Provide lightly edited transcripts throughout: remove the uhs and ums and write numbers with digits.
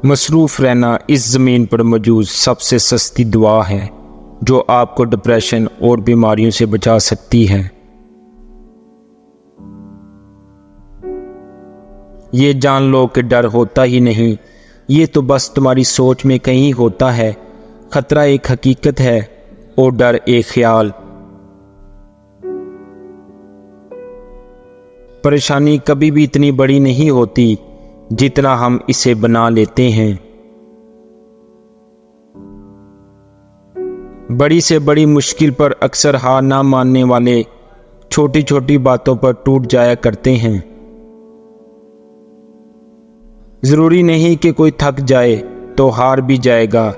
مصروف رہنا اس زمین پر موجود سب سے سستی دعا ہے جو آپ کو ڈپریشن اور بیماریوں سے بچا سکتی ہے۔ یہ جان لو کہ ڈر ہوتا ہی نہیں، یہ تو بس تمہاری سوچ میں کہیں ہوتا ہے۔ خطرہ ایک حقیقت ہے اور ڈر ایک خیال۔ پریشانی کبھی بھی اتنی بڑی نہیں ہوتی جتنا ہم اسے بنا لیتے ہیں۔ بڑی سے بڑی مشکل پر اکثر ہار نہ ماننے والے چھوٹی چھوٹی باتوں پر ٹوٹ جایا کرتے ہیں۔ ضروری نہیں کہ کوئی تھک جائے تو ہار بھی جائے گا۔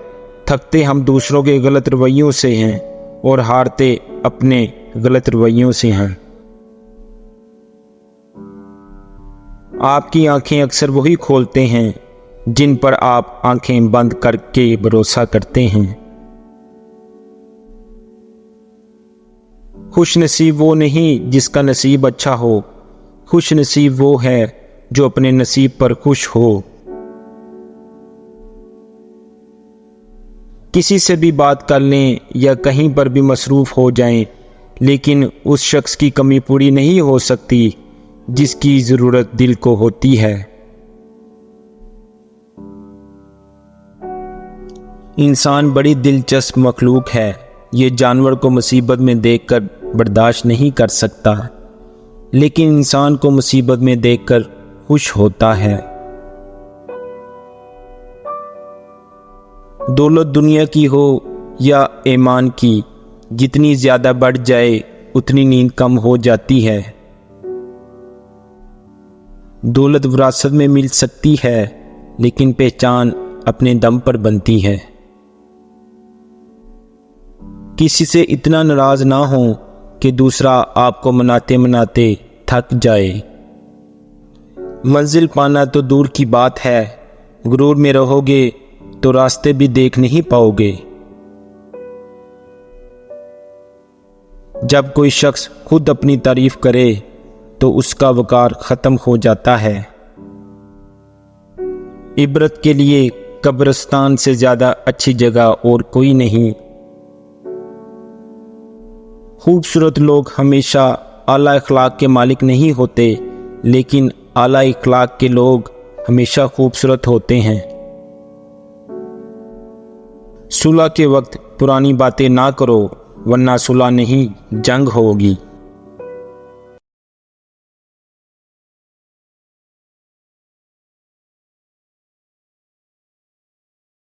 تھکتے ہم دوسروں کے غلط رویوں سے ہیں اور ہارتے اپنے غلط رویوں سے ہیں۔ آپ کی آنکھیں اکثر وہی کھولتے ہیں جن پر آپ آنکھیں بند کر کے بھروسہ کرتے ہیں۔ خوش نصیب وہ نہیں جس کا نصیب اچھا ہو، خوش نصیب وہ ہے جو اپنے نصیب پر خوش ہو۔ کسی سے بھی بات کر لیں یا کہیں پر بھی مصروف ہو جائیں، لیکن اس شخص کی کمی پوری نہیں ہو سکتی جس کی ضرورت دل کو ہوتی ہے۔ انسان بڑی دلچسپ مخلوق ہے، یہ جانور کو مصیبت میں دیکھ کر برداشت نہیں کر سکتا، لیکن انسان کو مصیبت میں دیکھ کر خوش ہوتا ہے۔ دولت دنیا کی ہو یا ایمان کی، جتنی زیادہ بڑھ جائے اتنی نیند کم ہو جاتی ہے۔ دولت وراثت میں مل سکتی ہے، لیکن پہچان اپنے دم پر بنتی ہے۔ کسی سے اتنا ناراض نہ ہوں کہ دوسرا آپ کو مناتے مناتے تھک جائے۔ منزل پانا تو دور کی بات ہے، غرور میں رہو گے تو راستے بھی دیکھ نہیں پاؤ گے۔ جب کوئی شخص خود اپنی تعریف کرے تو اس کا وقار ختم ہو جاتا ہے۔ عبرت کے لیے قبرستان سے زیادہ اچھی جگہ اور کوئی نہیں۔ خوبصورت لوگ ہمیشہ اعلیٰ اخلاق کے مالک نہیں ہوتے، لیکن اعلیٰ اخلاق کے لوگ ہمیشہ خوبصورت ہوتے ہیں۔ صلح کے وقت پرانی باتیں نہ کرو، ورنہ صلح نہیں جنگ ہوگی۔